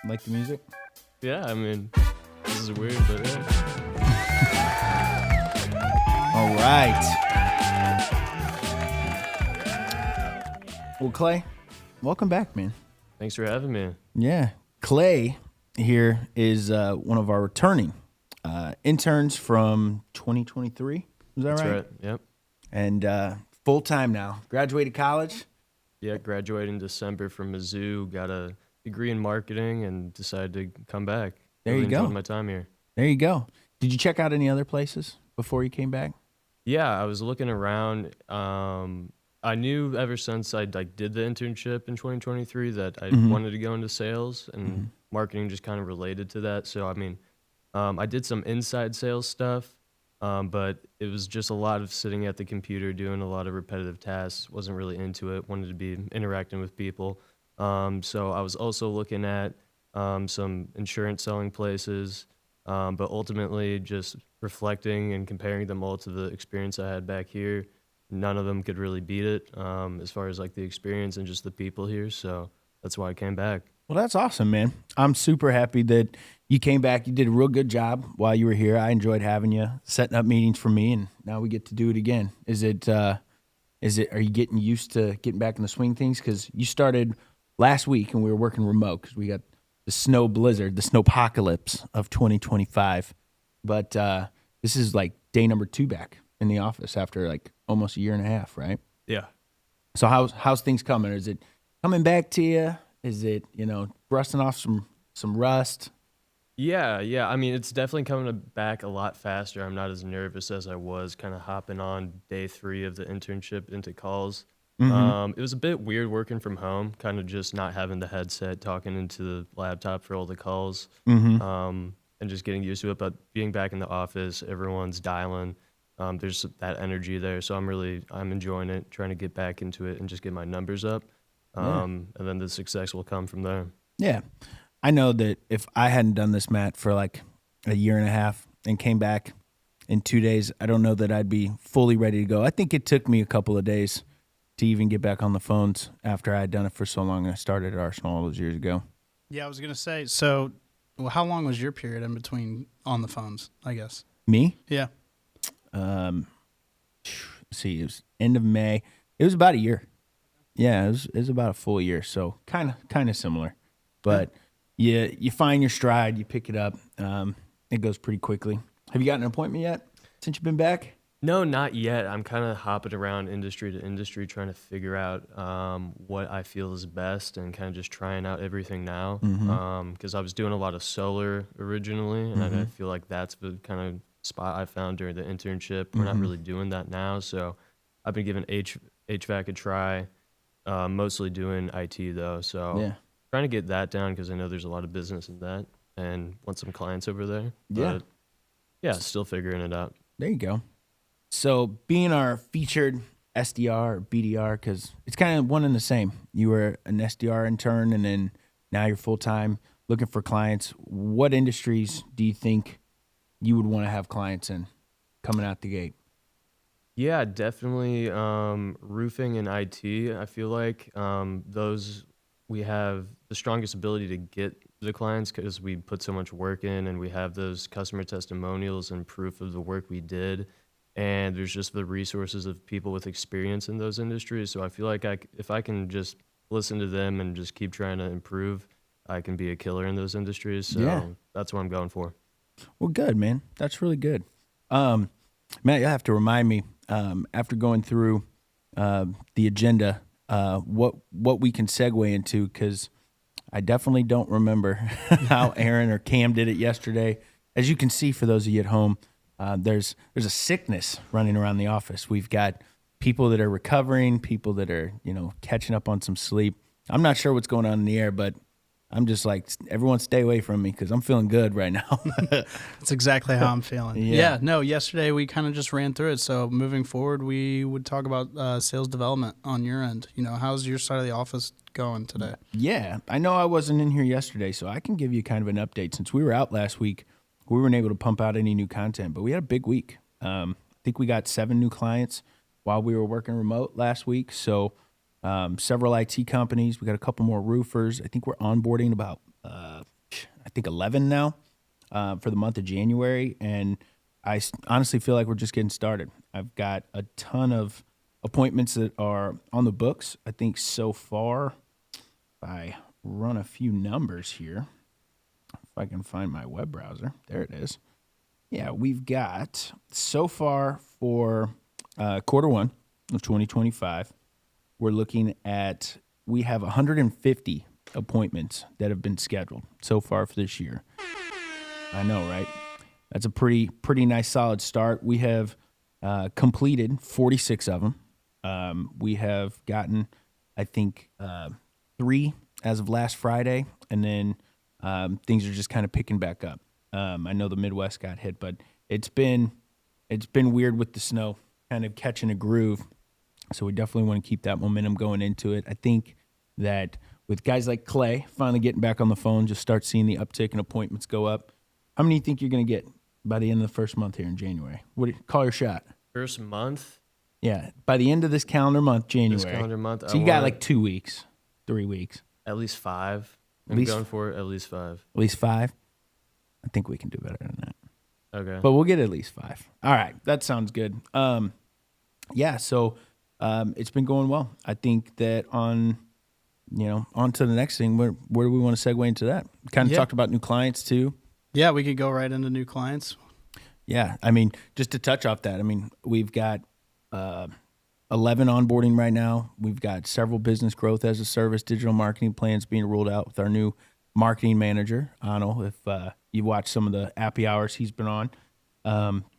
Like the music? Yeah, I mean, this is weird, but yeah. All right. Well, Clay, welcome back, man. Thanks for having me. Yeah. Clay here is one of our returning interns from 2023. Is that That's right? right. Yep. And full-time now. Graduated college? Yeah, graduated in December from Mizzou, got a degree in marketing, and decided to come back. There Really you go. enjoyed my time here. There you go. Did you check out any other places before you came back? Yeah, I was looking around. I knew ever since I did the internship in 2023 that I wanted to go into sales, and marketing just kind of related to that. So I mean, I did some inside sales stuff, but it was just a lot of sitting at the computer doing a lot of repetitive tasks. Wasn't really into it. Wanted to be interacting with people. So I was also looking at some insurance selling places, but ultimately just reflecting and comparing them all to the experience I had back here. None of them could really beat it as far as like the experience and just the people here. So that's why I came back. Well, that's awesome, man. I'm super happy that you came back. You did a real good job while you were here. I enjoyed having you, setting up meetings for me, and now we get to do it again. Are you getting used to getting back in the swing of things? Because you started last week and we were working remote because we got the snow blizzard, the snowpocalypse of 2025. But this is like day number 2 back in the office after like almost a year and a half, right? Yeah. So how's things coming? Is it coming back to you? Is it, rusting off some rust? Yeah. I mean, it's definitely coming back a lot faster. I'm not as nervous as I was kind of hopping on day 3 of the internship into calls. It was a bit weird working from home, kind of just not having the headset, talking into the laptop for all the calls, and just getting used to it. But being back in the office, everyone's dialing. There's that energy there, so I'm enjoying it, trying to get back into it and just get my numbers up, and then the success will come from there. Yeah. I know that if I hadn't done this, Matt, for like a year and a half and came back in 2 days, I don't know that I'd be fully ready to go. I think it took me a couple of days to even get back on the phones after I had done it for so long. I started at Arsenal all those years ago. Yeah, I was going to say, so how long was your period in between on the phones, I guess? Me? Yeah. Let's see, it was end of May. It was about a year. Yeah, it was about a full year, so kind of similar. But you find your stride, you pick it up. It goes pretty quickly. Have you gotten an appointment yet since you've been back? No, not yet. I'm kind of hopping around industry to industry, trying to figure out what I feel is best, and kind of just trying out everything now. Because I was doing a lot of solar originally, and I feel like that's the kind of spot I found during the internship. We're not really doing that now, so I've been giving HVAC a try, mostly doing IT though. So trying to get that down because I know there's a lot of business in that, and want some clients over there. But yeah, still figuring it out. There you go. So being our featured SDR or BDR, because it's kind of one and the same. You were an SDR intern, and then now you're full-time looking for clients. What industries do you think you would want to have clients in coming out the gate? Yeah, definitely roofing and IT. I feel like those we have the strongest ability to get the clients because we put so much work in, and we have those customer testimonials and proof of the work we did. And there's just the resources of people with experience in those industries. So I feel like if I can just listen to them and just keep trying to improve, I can be a killer in those industries. So that's what I'm going for. Well, good, man. That's really good. Matt, you'll have to remind me after going through the agenda what we can segue into, because I definitely don't remember how Aaron or Cam did it yesterday. As you can see, for those of you at home, there's a sickness running around the office. We've got people that are recovering, people that are catching up on some sleep. I'm not sure what's going on in the air, but I'm just like, everyone stay away from me because I'm feeling good right now. That's exactly how I'm feeling. No, yesterday we kind of just ran through it. So moving forward, we would talk about sales development on your end. How's your side of the office going today? Yeah, I know I wasn't in here yesterday, so I can give you kind of an update. Since we were out last week, we weren't able to pump out any new content, but we had a big week. I think we got 7 new clients while we were working remote last week. So several IT companies. We got a couple more roofers. I think we're onboarding about think 11 now for the month of January, and I honestly feel like we're just getting started. I've got a ton of appointments that are on the books. I think so far, if I run a few numbers here, if I can find my web browser, there it is. Yeah, we've got so far for quarter one of 2025, we're looking at, we have 150 appointments that have been scheduled so far for this year. I know, right? That's a pretty nice solid start. We have completed 46 of them. We have gotten, I think, 3 as of last Friday, and then things are just kind of picking back up. I know the Midwest got hit, but it's been weird with the snow, kind of catching a groove. So we definitely want to keep that momentum going into it. I think that with guys like Clay finally getting back on the phone, just start seeing the uptick in appointments go up. How many do you think you're going to get by the end of the first month here in January? Call your shot. First month? Yeah, by the end of this calendar month, January. This calendar month. So you got like 2 weeks, 3 weeks. At least 5. I'm going for at least 5. At least 5? I think we can do better than that. Okay. But we'll get at least 5. All right, that sounds good. Yeah, so it's been going well. I think that on to the next thing, where do we want to segue into that? Kind of talked about new clients too. Yeah, we could go right into new clients. Yeah, I mean, just to touch off that, I mean, we've got 11 onboarding right now. We've got several business growth as a service digital marketing plans being rolled out with our new marketing manager, Anil. If you watched some of the happy hours he's been on,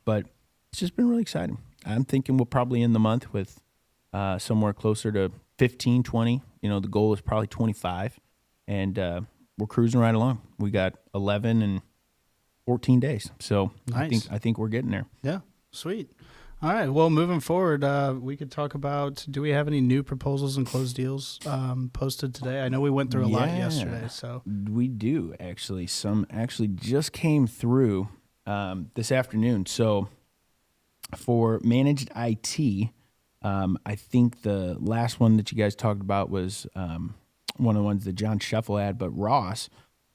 but it's just been really exciting. I'm thinking we'll probably end the month with somewhere closer to 15, 20. The goal is probably 25, and we're cruising right along. We got 11 and 14 days, so nice. I think we're getting there. Yeah, sweet. All right. Well, moving forward, we could talk about, do we have any new proposals and closed deals posted today? I know we went through a lot yesterday. So we do, actually. Some actually just came through this afternoon. So for managed IT, I think the last one that you guys talked about was one of the ones that John Scheffel had, but Ross,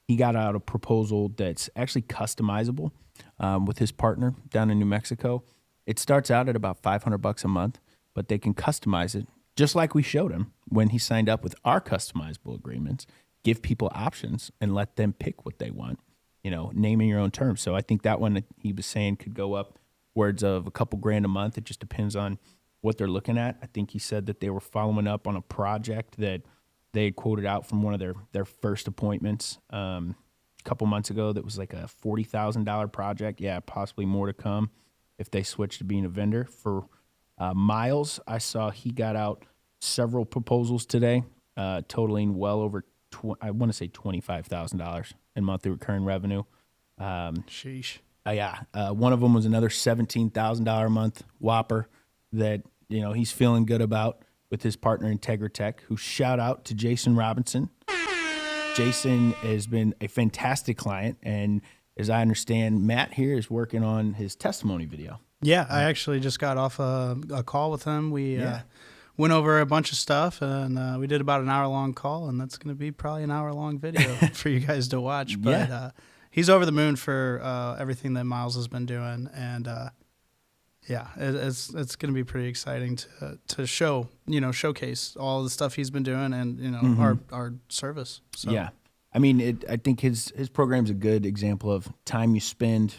he got out a proposal that's actually customizable with his partner down in New Mexico. It starts out at about $500 a month, but they can customize it just like we showed him when he signed up with our customizable agreements. Give people options and let them pick what they want, naming your own terms. So I think that one that he was saying could go up upwards of a couple grand a month. It just depends on what they're looking at. I think he said that they were following up on a project that they had quoted out from one of their first appointments a couple months ago that was like a $40,000 project. Yeah, possibly more to come if they switch to being a vendor. For Miles, I saw he got out several proposals today, totaling well over, I want to say $25,000 in monthly recurring revenue. Sheesh. Yeah, one of them was another $17,000 a month whopper that he's feeling good about with his partner Integratech, who shout out to Jason Robinson. Jason has been a fantastic client, and as I understand, Matt here is working on his testimony video. Yeah, I actually just got off a call with him. We went over a bunch of stuff, and we did about an hour-long call, and that's going to be probably an hour-long video for you guys to watch. But he's over the moon for everything that Miles has been doing, and it's going to be pretty exciting to showcase all the stuff he's been doing, and our service. So. Yeah. I mean, I think his program's a good example of time you spend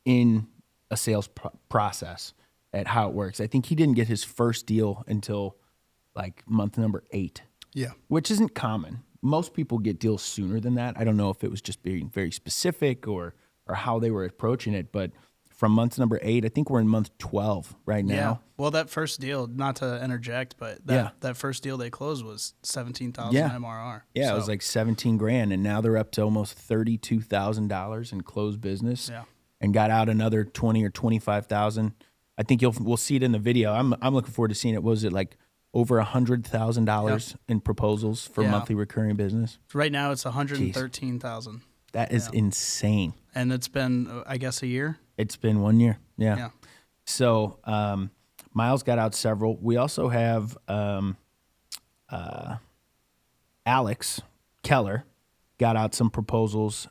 in a sales process at how it works. I think he didn't get his first deal until like month number 8. Yeah. Which isn't common. Most people get deals sooner than that. I don't know if it was just being very specific or how they were approaching it, but from month number 8, I think we're in month 12 right now. Yeah. Well, that first deal, not to interject, but that first deal they closed was $17,000 MRR. Yeah, so. It was like 17 grand, and now they're up to almost $32,000 in closed business. Yeah. And got out another 20 or 25,000. I think we'll see it in the video. I'm looking forward to seeing it. What was it, like over $100,000 in proposals for monthly recurring business? Right now it's $113,000. That is insane. And it's been, I guess, a year. It's been 1 year. Yeah. So Miles got out several. We also have Alex Keller. got out some proposals.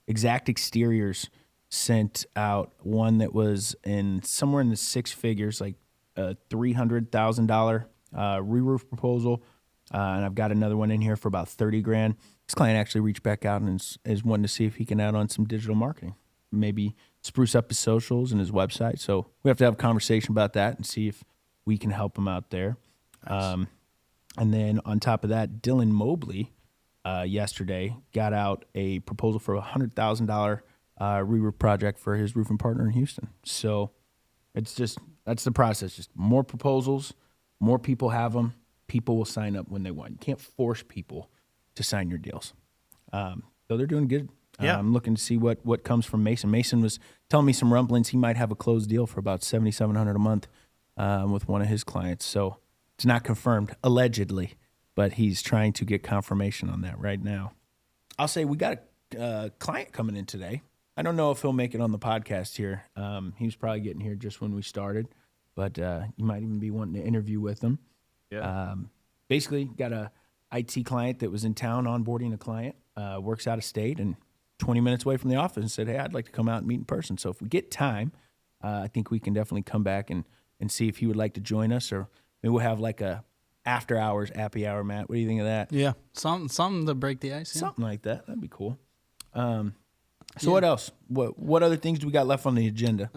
Exact Exteriors sent out one that was somewhere in the six figures, like a $300,000 re-roof proposal. And I've got another one in here for about 30 grand. This client actually reached back out and is wanting to see if he can add on some digital marketing, maybe spruce up his socials and his website. So we have to have a conversation about that and see if we can help him out there. Nice. And then on top of that, Dylan Mobley yesterday got out a proposal for a $100,000 re-roof project for his roofing partner in Houston. So that's the process. Just more proposals, more people have them. People will sign up when they want. You can't force people to sign your deals. So they're doing good. Yeah. I'm looking to see what comes from Mason. Mason was telling me some rumblings. He might have a closed deal for about $7,700 a month with one of his clients. So it's not confirmed, allegedly, but he's trying to get confirmation on that right now. I'll say we got a client coming in today. I don't know if he'll make it on the podcast here. He was probably getting here just when we started, but you might even be wanting to interview with him. Yeah. Basically, got a IT client that was in town onboarding a client, works out of state, and 20 minutes away from the office, and said, hey, I'd like to come out and meet in person. So if we get time, I think we can definitely come back and see if he would like to join us, or maybe we'll have like a after hours happy hour, Matt. What do you think of that? Yeah, something to break the ice. Yeah. Something like that. That'd be cool. So what else? What other things do we got left on the agenda?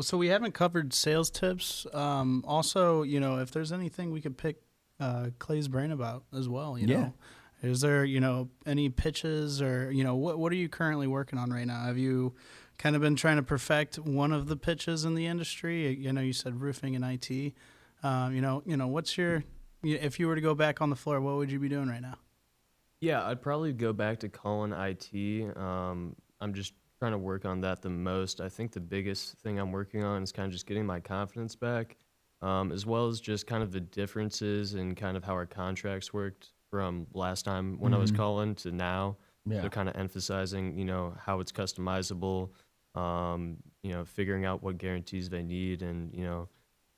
So we haven't covered sales tips. Also, if there's anything we could pick Clay's brain about as well, you know. Is there, any pitches or, what are you currently working on right now? Have you kind of been trying to perfect one of the pitches in the industry? You said roofing and IT. What's your, if you were to go back on the floor, what would you be doing right now? Yeah, I'd probably go back to calling IT. I'm just trying to work on that the most. I think the biggest thing I'm working on is kind of just getting my confidence back, as well as just kind of the differences in kind of how our contracts worked from last time when I was calling to now. Yeah. So kind of emphasizing, how it's customizable, figuring out what guarantees they need and,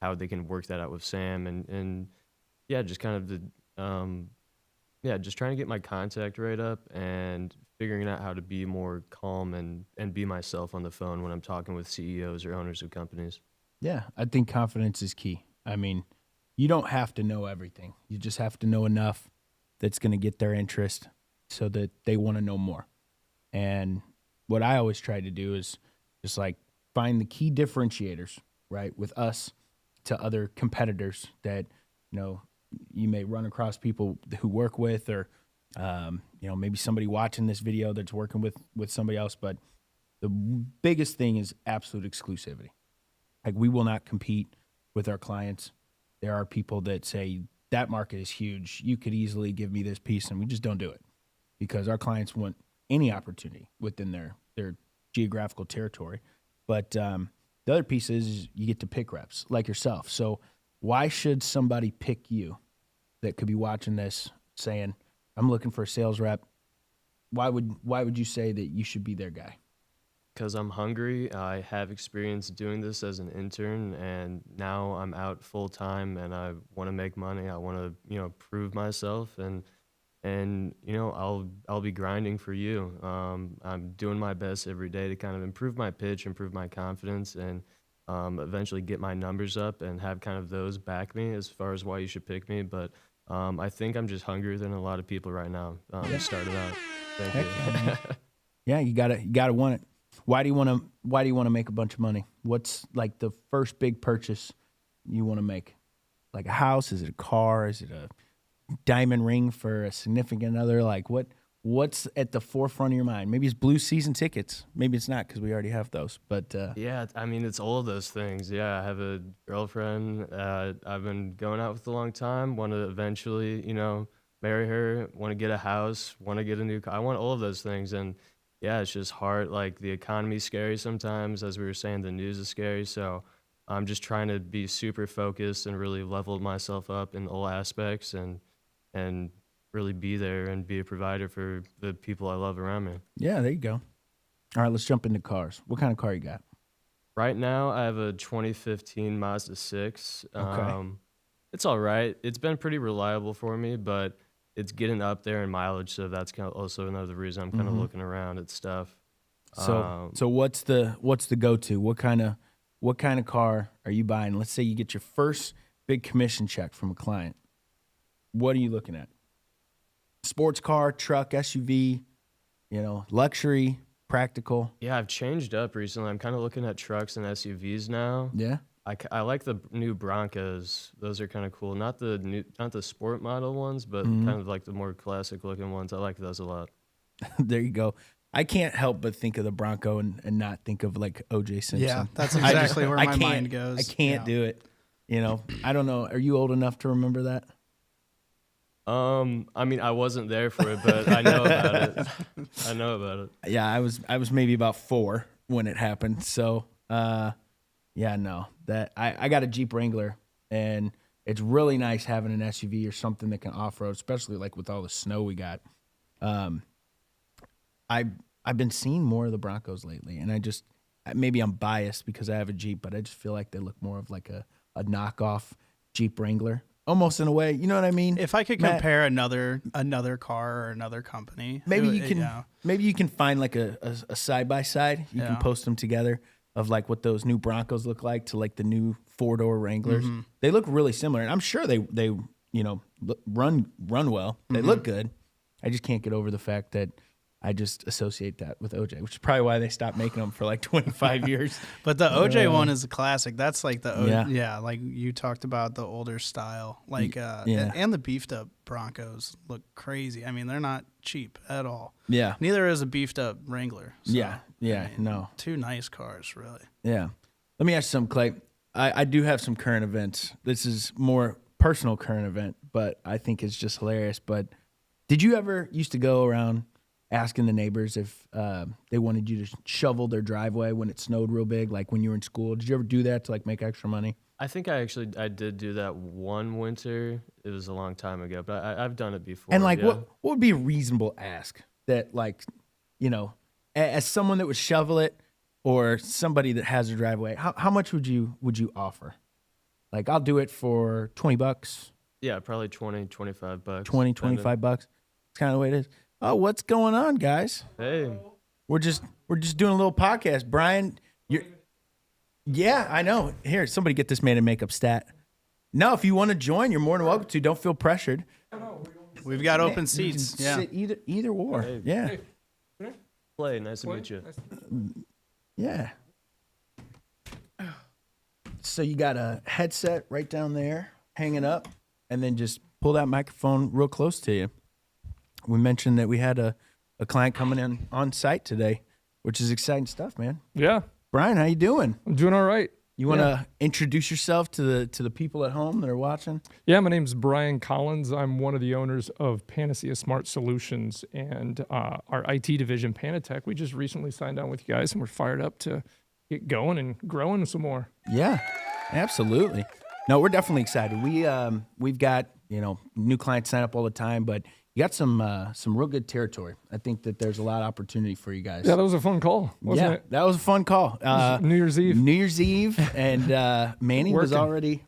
how they can work that out with Sam and yeah, just kind of just trying to get my contact rate up and figuring out how to be more calm and be myself on the phone when I'm talking with CEOs or owners of companies. Yeah, I think confidence is key. I mean, you don't have to know everything. You just have to know enough that's going to get their interest so that they want to know more. And what I always try to do is just like find the key differentiators, right, with us to other competitors that, you may run across people who work with or, maybe somebody watching this video that's working with somebody else. But the biggest thing is absolute exclusivity. Like, we will not compete with our clients. There are people that say that market is huge. You could easily give me this piece, and we just don't do it because our clients want any opportunity within their geographical territory. But the other piece is you get to pick reps like yourself. So why should somebody pick you that could be watching this saying, I'm looking for a sales rep? Why would you say that you should be their guy? Because I'm hungry. I have experience doing this as an intern, and now I'm out full time, and I want to make money. I want to, prove myself, and I'll be grinding for you. I'm doing my best every day to kind of improve my pitch, improve my confidence, and eventually get my numbers up and have kind of those back me as far as why you should pick me. But I think I'm just hungrier than a lot of people right now. Started out. Thank you. Yeah, you gotta want it. Why do you want to make a bunch of money? What's like the first big purchase you want to make? Like a house? Is it a car? Is it a diamond ring for a significant other? Like what's at the forefront of your mind? Maybe it's blue season tickets. Maybe it's not because we already have those. But yeah, I mean, it's all of those things. Yeah, I have a girlfriend I've been going out with a long time. Want to eventually, marry her. Want to get a house. Want to get a new car. I want all of those things. And yeah, it's just hard. Like, the economy's scary sometimes. As we were saying, the news is scary. So I'm just trying to be super focused and really level myself up in all aspects and really be there and be a provider for the people I love around me. Yeah, there you go. All right, let's jump into cars. What kind of car you got? Right now, I have a 2015 Mazda 6. Okay. It's all right. It's been pretty reliable for me, but it's getting up there in mileage, so that's kind of also another reason I'm kind of looking around at stuff. So what's the go-to? What kind of car are you buying? Let's say you get your first big commission check from a client. What are you looking at? Sports car, truck, SUV, luxury, practical. Yeah, I've changed up recently. I'm kind of looking at trucks and SUVs now. Yeah. I like the new Broncos. Those are kind of cool. Not the sport model ones, but kind of like the more classic looking ones. I like those a lot. There you go. I can't help but think of the Bronco and not think of like O.J. Simpson. Yeah, that's exactly where my mind goes. I can't do it. I don't know. Are you old enough to remember that? I mean, I wasn't there for it, but I know about it. I know about it. Yeah, I was maybe about 4 when it happened. So, yeah, no. That I got a Jeep Wrangler, and it's really nice having an SUV or something that can off-road, especially like with all the snow we got. I've been seeing more of the Broncos lately, and maybe I'm biased because I have a Jeep, but I just feel like they look more of like a knockoff Jeep Wrangler, almost in a way. You know what I mean? If I could compare another car or another company, maybe you can find like a side by side. You can post them together of like what those new Broncos look like to like the new 4-door Wranglers. They look really similar, and I'm sure they run well. They look good. I just can't get over the fact that I just associate that with OJ, which is probably why they stopped making them for like 25 years. But the OJ one is a classic. That's like the like you talked about the older style, like and the beefed up Broncos look crazy. I mean, they're not cheap at all. Yeah. Neither is a beefed up Wrangler. So, no. 2 nice cars, really. Yeah. Let me ask you something, Clay. I do have some current events. This is more personal current event, but I think it's just hilarious. But did you ever used to go around asking the neighbors if they wanted you to shovel their driveway when it snowed real big, like when you were in school? Did you ever do that to like make extra money? I think I did do that one winter. It was a long time ago, but I've done it before. And like, what would be a reasonable ask that like, as someone that would shovel it or somebody that has a driveway, how much would you offer? Like, I'll do it for $20. Yeah, probably 20, 25 bucks. 20, 25 bucks. It's kind of the way it is. Oh, what's going on, guys? Hey. We're just doing a little podcast. Brian, yeah, I know. Here, somebody get this man a makeup stat. No, if you want to join, you're more than welcome to. Don't feel pressured. We've got open seats. Yeah. Sit either or. Hey. Yeah. Play. Nice to meet you. Yeah. So you got a headset right down there hanging up, and then just pull that microphone real close to you. We mentioned that we had a client coming in on site today, which is exciting stuff, man. Yeah. Brian, how you doing? I'm doing all right. You want to introduce yourself to the people at home that are watching? Yeah, my name's Brian Collins. I'm one of the owners of Panacea Smart Solutions and our IT division, Panatech. We just recently signed on with you guys, and we're fired up to get going and growing some more. Yeah, absolutely. No, we're definitely excited. We've got new clients sign up all the time, but you got some real good territory. I think that there's a lot of opportunity for you guys. Yeah, that was a fun call, wasn't it? That was a fun call. New Year's Eve. New Year's Eve, and Manny was already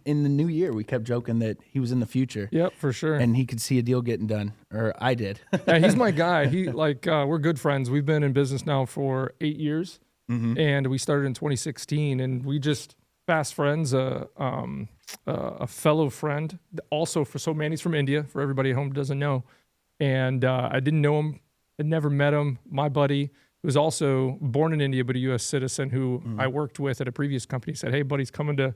in the new year. We kept joking that he was in the future. Yep, for sure. And he could see a deal getting done, or I did. Yeah, he's my guy. We're good friends. We've been in business now for 8 years, and we started in 2016, and we just fast friends. A fellow friend, also Manny's from India, for everybody at home who doesn't know. And I didn't know him, had never met him. My buddy, who was also born in India, but a U.S. citizen who I worked with at a previous company, said, hey, buddy's coming to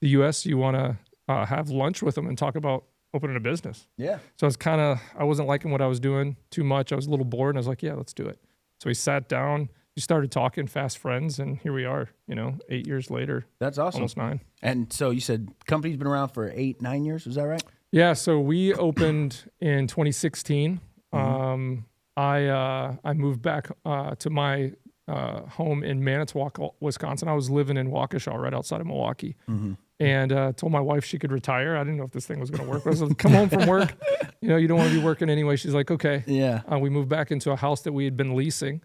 the U.S. You want to have lunch with him and talk about opening a business? Yeah. So I wasn't liking what I was doing too much. I was a little bored, and I was like, yeah, let's do it. So we sat down. We started talking, fast friends, and here we are, 8 years later. That's awesome. Almost 9. And so you said company's been around for 8-9 years, is that right? Yeah, so we opened in 2016. I moved back to my home in Manitowoc, Wisconsin. I was living in Waukesha, right outside of Milwaukee. And told my wife she could retire. I didn't know if this thing was going to work. I was like, come home from work. You don't want to be working anyway. She's like, okay. Yeah. We moved back into a house that we had been leasing.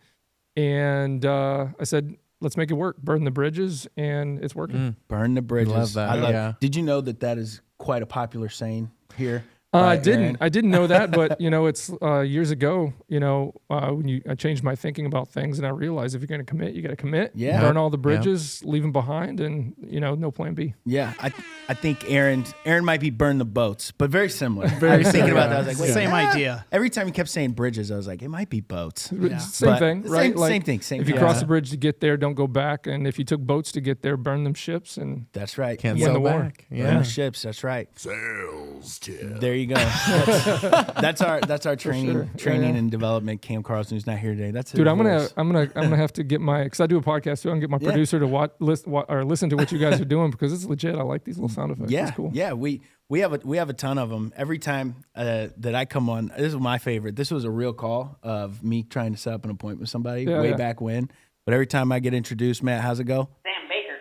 And I said, let's make it work. Burn the bridges, and it's working. Burn the bridges. Love that. Did you know that is quite a popular saying here? I by Aaron. didn't know that, but it's years ago. When I changed my thinking about things, and I realized if you're going to commit, you got to commit. Yeah. Burn all the bridges, leave them behind, and no plan B. Yeah, I think Aaron might be burn the boats, but very similar. I was thinking about that. I was like, wait, Same idea. Every time he kept saying bridges, I was like, it might be boats. Same But thing, right? Same thing. If you cross the bridge to get there, don't go back. And if you took boats to get there, burn them ships. And That's right. Can't win sell the war. back. Burn Yeah. the ships. That's right. Sales tip. There you go. That's our training and development. Cam Carlson, who's not here today. That's his dude, I'm voice. gonna have to get because I do a podcast too. I'm gonna get my producer to listen to what you guys are doing because it's legit. I like these little sound effects. Yeah, It's cool. yeah. We have a ton of them. Every time that I come on, this is my favorite. This was a real call of me trying to set up an appointment with somebody way back when. But every time I get introduced, Matt, how's it go? Sam Baker.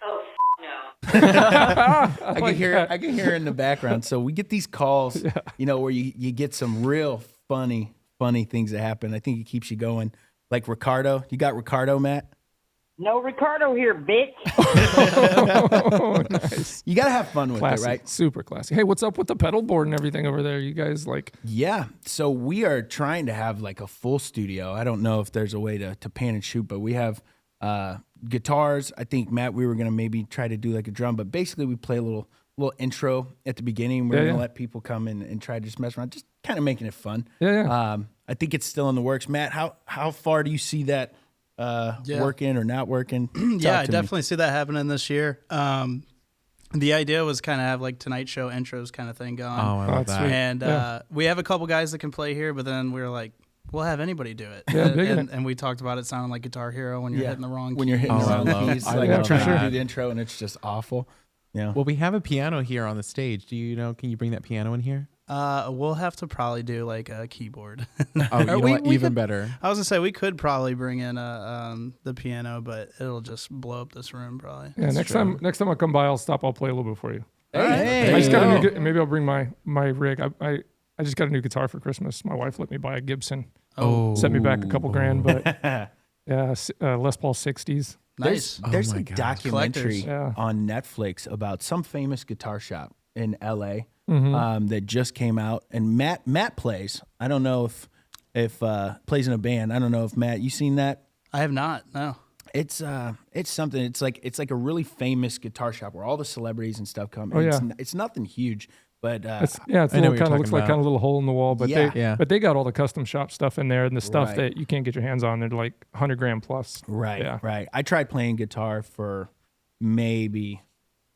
Oh, no. I can hear it in the background. So we get these calls, where you get some real funny things that happen. I think it keeps you going. Like Ricardo. You got Ricardo, Matt? No Ricardo here, bitch. Oh, nice. You got to have fun with Classy. it, right? Super classy. Hey, what's up with the pedal board and everything over there? You guys Yeah. So we are trying to have like a full studio. I don't know if there's a way to pan and shoot, but we have guitars. I think, Matt, we were going to maybe try to do like a drum, but basically we play a little intro at the beginning. We're going to let people come in and try to just mess around, just kind of making it fun. Yeah. I think it's still in the works. Matt, how far do you see that working or not working? Yeah, I definitely see that happening this year. The idea was kind of have like Tonight Show intros kind of thing going. Oh, I love that. sweet. And we have a couple guys that can play here, but then we were like, we'll have anybody do it. Yeah, digging it. and we talked about it sounding like Guitar Hero when you're hitting the wrong key. When you're hitting Oh, the I wrong love- keys. I Like love I'm trying to that. do the intro and it's just awful. Yeah. Well, we have a piano here on the stage. Do you know? Can you bring that piano in here? We'll have to probably do like a keyboard. Oh, you know We- what? we Even could- better. I was gonna say we could probably bring in the piano, but it'll just blow up this room probably. Yeah, next time I come by, I'll stop. I'll play a little bit for you. Hey, I just got there you go. maybe I'll bring my rig. I just got a new guitar for Christmas. My wife let me buy a Gibson. Oh, Sent me back a couple grand, but yeah, Les Paul 60s. Nice. There's my a gosh. documentary Collectors. on Netflix about some famous guitar shop in LA Mm-hmm. that just came out, and Matt plays. I don't know if plays in a band. I don't know if Matt, you seen that? I have not. No. It's something. It's like a really famous guitar shop where all the celebrities and stuff come. Oh, And yeah. it's nothing huge, but It's I know kind what you're of looks talking like kind about. of a little hole in the wall, but Yeah. they got all the custom shop stuff in there and the stuff Right. that you can't get your hands on. They're like 100 grand plus. right, Yeah. right. I tried playing guitar for maybe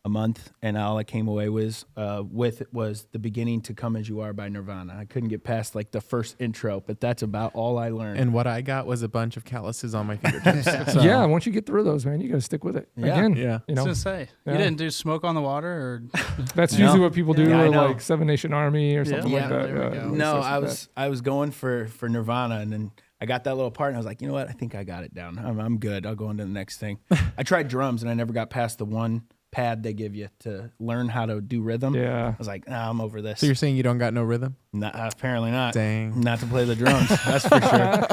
a month, and all I came away with was The Beginning to Come As You Are by Nirvana. I couldn't get past like the first intro, but that's about all I learned. And what I got was a bunch of calluses on my fingertips. So, Yeah, once you get through those, man, you got to stick with it. Yeah. Again, Yeah. I was gonna say Yeah. you didn't do Smoke on the Water or that's No. usually what people do, Yeah, I or know. like Seven Nation Army or something Yeah. like that. There we Yeah, go. No, stuff like I was going for Nirvana, and then I got that little part, and I was like, you know what? I think I got it down. I'm good. I'll go on to the next thing. I tried drums, and I never got past the one pad they give you to learn how to do rhythm. Yeah. I was like, nah, I'm over this. So you're saying you don't got no rhythm? Nah, apparently not. Dang. Not to play the drums, that's for sure.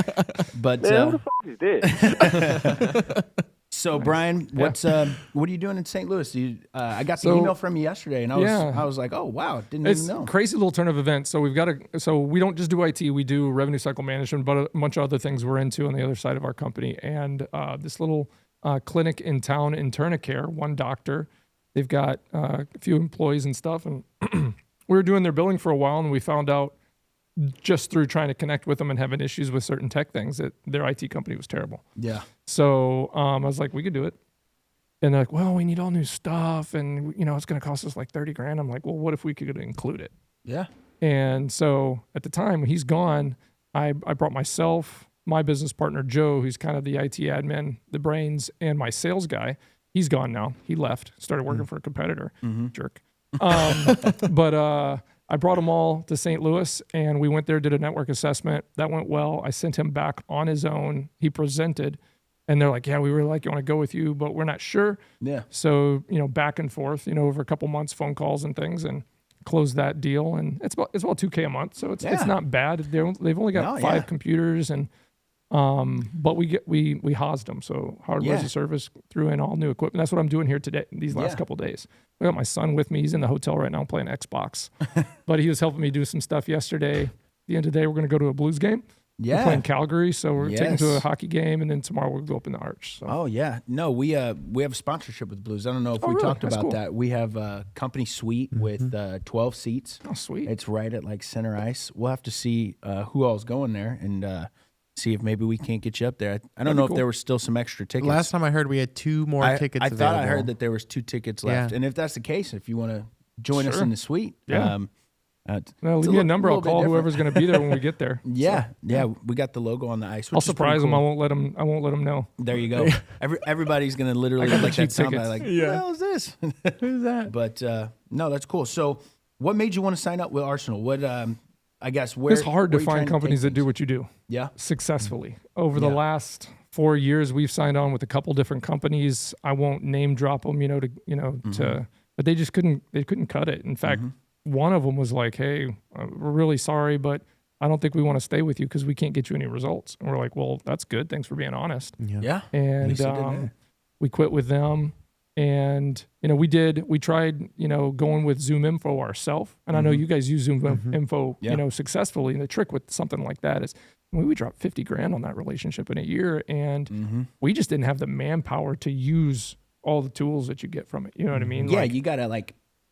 But Is this? so Brian, what are you doing in St. Louis? I got the So- email from you yesterday, and I was like, oh wow, didn't It's even know. a crazy little turn of events. So we don't just do IT, we do revenue cycle management, but a bunch of other things we're into on the other side of our company. And this little clinic in town in Tournicare, one doctor, they've got a few employees and stuff. And we were doing their billing for a while, and we found out just through trying to connect with them and having issues with certain tech things that their IT company was terrible. Yeah. So I was like, we could do it. And they're like, well, we need all new stuff. And, it's going to cost us like 30 grand. I'm like, well, what if we could include it? Yeah. And so at the time when he's gone, I brought myself, my business partner, Joe, who's kind of the IT admin, the brains, and my sales guy. He's gone now. He left, started working for a competitor. Jerk. But I brought them all to St. Louis, and we went there, did a network assessment. That went well. I sent him back on his own. He presented, and they're like, yeah, we really want to go with you, but we're not sure. Yeah. So, back and forth, over a couple months, phone calls and things, and closed that deal. And it's about $2K a month. So it's Yeah. not bad. They've only got No, 5 yeah. computers, and But we housed them. So hardware as a service, threw in all new equipment. That's what I'm doing here today, these last couple of days. I got my son with me. He's in the hotel right now playing Xbox. But he was helping me do some stuff yesterday. At the end of the day, we're going to go to a Blues game. We're playing Calgary, so we're taking to a hockey game, and then tomorrow we'll go up in the Arch. So. Oh yeah, no, we have a sponsorship with Blues. I don't know if we really? talked That's about cool. that. We have a company suite with 12 seats. Oh, sweet. It's right at like center ice. We'll have to see who all's going there and see if maybe we can't get you up there. I don't know if there were still some extra tickets. Last time I heard, we had 2 more tickets. I thought I heard that there was 2 tickets left, and if that's the case, if you want to join us in the suite, leave me a number. I'll call whoever's going to be there when we get there. Yeah, we got the logo on the ice. I'll surprise them. I won't let them know. There you go. Everybody's going to literally like that sound tickets. like, what the hell is this? Who's that? But no, that's cool. So, what made you want to sign up with Arsenal? What I guess where it's hard to where are you find trying companies that take do things? what you do. Yeah, Successfully over the last 4 years, we've signed on with a couple different companies. I won't name drop them, but they just couldn't cut it. In fact, one of them was like, "Hey, we're really sorry, but I don't think we want to stay with you because we can't get you any results." And we're like, "Well, that's good. Thanks for being honest." yeah. And we quit with them. And, we tried, going with Zoom Info ourselves. And I know you guys use Zoom Info, successfully. And the trick with something like that is we dropped $50,000 on that relationship in a year. And we just didn't have the manpower to use all the tools that you get from it. You know what I mean? Yeah, you got to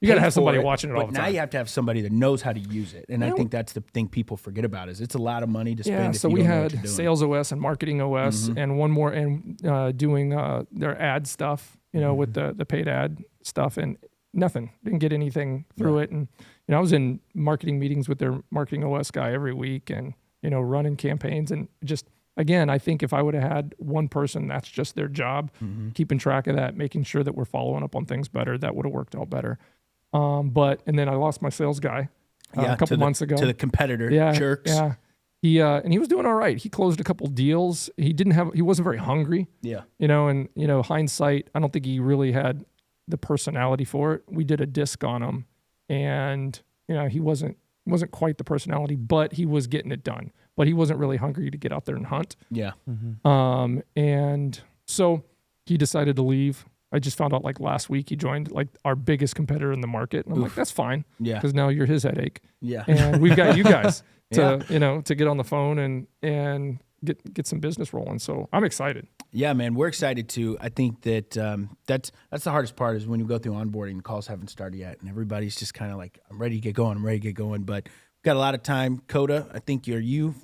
you got to have somebody watching it all the time. But now you have to have somebody that knows how to use it. And I think that's the thing people forget about is it's a lot of money to spend if so you we don't know what you're had doing. Sales OS and Marketing OS and one more, and doing their ad stuff, with the paid ad stuff, and nothing. Didn't get anything through it. And, I was in marketing meetings with their Marketing OS guy every week and, running campaigns. And just, again, I think if I would have had one person, that's just their job, keeping track of that, making sure that we're following up on things better, that would have worked out better. And then I lost my sales guy a couple months ago to the competitor, jerks. Yeah. He was doing all right. He closed a couple deals. He wasn't very hungry. Yeah. And hindsight, I don't think he really had the personality for it. We did a disc on him and, he wasn't quite the personality, but he was getting it done, but he wasn't really hungry to get out there and hunt. Yeah. And so he decided to leave. I just found out like last week he joined like our biggest competitor in the market. And I'm like, that's fine. Yeah. Because now you're his headache. Yeah. And we've got you guys to, to get on the phone and get some business rolling. So I'm excited. Yeah, man, we're excited too. I think that that's the hardest part is when you go through onboarding, the calls haven't started yet, and everybody's just kind of like, I'm ready to get going. But we've got a lot of time. Kota, I think you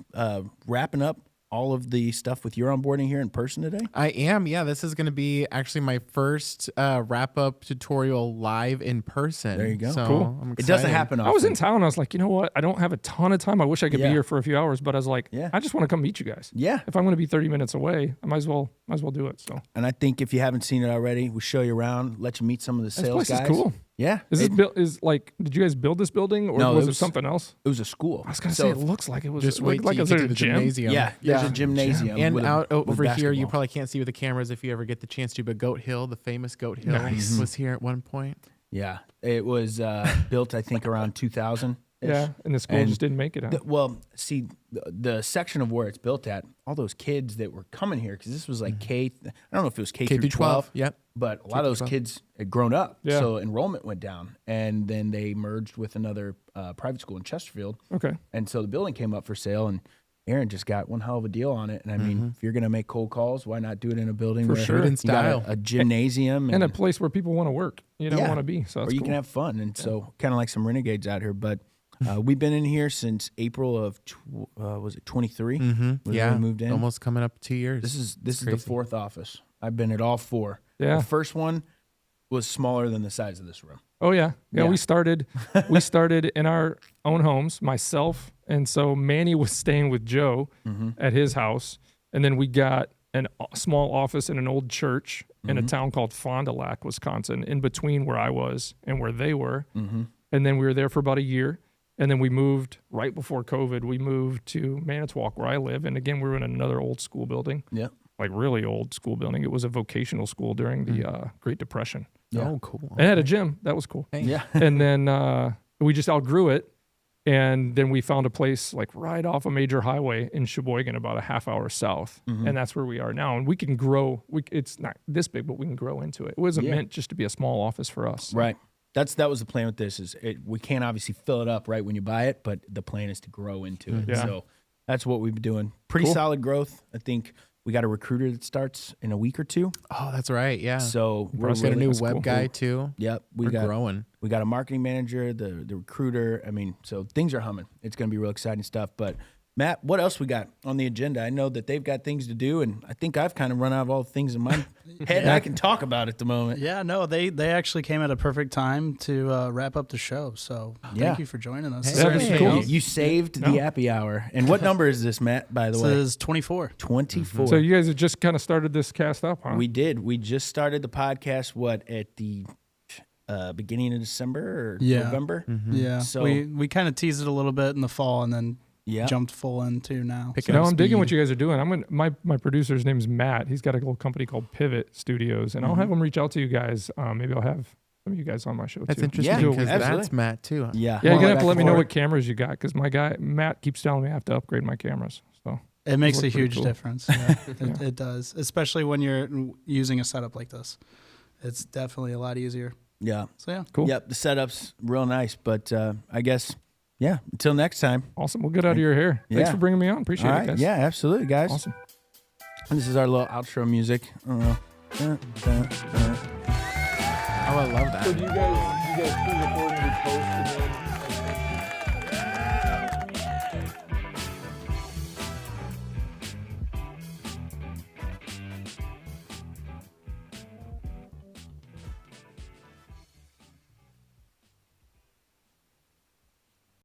wrapping up all of the stuff with your onboarding here in person today? I am. Yeah, this is going to be actually my first wrap-up tutorial live in person. There you go. So Cool. I'm It excited. doesn't happen often. I was in town. I was like, you know what? I don't have a ton of time. I wish I could be here for a few hours, but I was like, I just want to come meet you guys. Yeah. If I'm going to be 30 minutes away, I might as well do it. So. And I think if you haven't seen it already, we'll show you around, let you meet some of the sales place is guys. cool. Yeah. Is this did you guys build this building or No, was it it was- something else? It was a school. I was going to say, it looks like it was Just wait like till you is get there to a the gym? gymnasium. Yeah, there's a gymnasium. And with out over here, you basketball. probably can't see with the cameras if you ever get the chance to, but Goat Hill, the famous Goat Hill, Nice. was here at one point. Yeah. It was built, I think, around 2000. Yeah, and the school And just didn't make it. Huh? Well, see, the section of where it's built at, all those kids that were coming here, because this was like I don't know if it was K through 12. Yep. But a lot of those 12. kids had grown up. Yeah. So enrollment went down. And then they merged with another private school in Chesterfield. Okay. And so the building came up for sale, and Aaron just got one hell of a deal on it. And I mean, if you're going to make cold calls, why not do it in a building For where sure. you In got style. a gymnasium And a place where people want to work, want to be. So or that's you cool. can have fun. And so kind of like some renegades out here. But we've been in here since April of, was it 23? Yeah. We moved in. Almost coming up 2 years. This is the crazy. fourth office. I've been at all four. Yeah. The first one was smaller than the size of this room. Oh yeah. Yeah. We started in our own homes, myself, and so Manny was staying with Joe at his house, and then we got a small office in an old church in a town called Fond du Lac, Wisconsin, in between where I was and where they were, and then we were there for about a year, and then we moved right before COVID. We moved to Manitowoc, where I live, and again we were in another old school building. Yeah. Like really old school building. It was a vocational school during the Great Depression. Yeah. Oh, cool. It had a gym. That was cool. Yeah. And then we just outgrew it. And then we found a place like right off a major highway in Sheboygan, about a half hour south. And that's where we are now. And we can grow. It's not this big, but we can grow into it. It wasn't meant just to be a small office for us. Right. That was the plan with this. We can't obviously fill it up right when you buy it, but the plan is to grow into it. Yeah. So that's what we've been doing. Pretty solid growth. I think we got a recruiter that starts in a week or two. Oh, that's right. Yeah. So We're also got a new web guy too. Yep. We're growing. We got a marketing manager, the recruiter. I mean, so things are humming. It's going to be real exciting stuff. But Matt, what else we got on the agenda? I know that they've got things to do, and I think I've kind of run out of all the things in my head I can talk about at the moment. Yeah, no, they actually came at a perfect time to wrap up the show. So thank you for joining us. That was cool. You saved the happy hour. And what number is this, Matt, by the way? This is 24. 24. So you guys have just kind of started this cast up, huh? We did. We just started the podcast, at the beginning of December or November? Yeah, So we kind of teased it a little bit in the fall and then jumped full into now. No, I'm digging what you guys are doing. My producer's name is Matt. He's got a little company called Pivot Studios, and I'll have him reach out to you guys. Maybe I'll have some of you guys on my show too. That's interesting because absolutely. that's Matt too. Yeah. You're gonna have to let me know what cameras you got, because my guy Matt keeps telling me I have to upgrade my cameras. So it makes a pretty huge cool. difference. Yeah, it does, especially when you're using a setup like this. It's definitely a lot easier. Yeah. So yeah, cool. Yep. The setup's real nice, but I guess, until next time. Awesome. We'll get out of your hair. Thanks for bringing me on. Appreciate All it, right. guys. Yeah, absolutely, guys. Awesome. And this is our little outro music. I don't know. Oh, I love that. So do you guys pre-record and post and then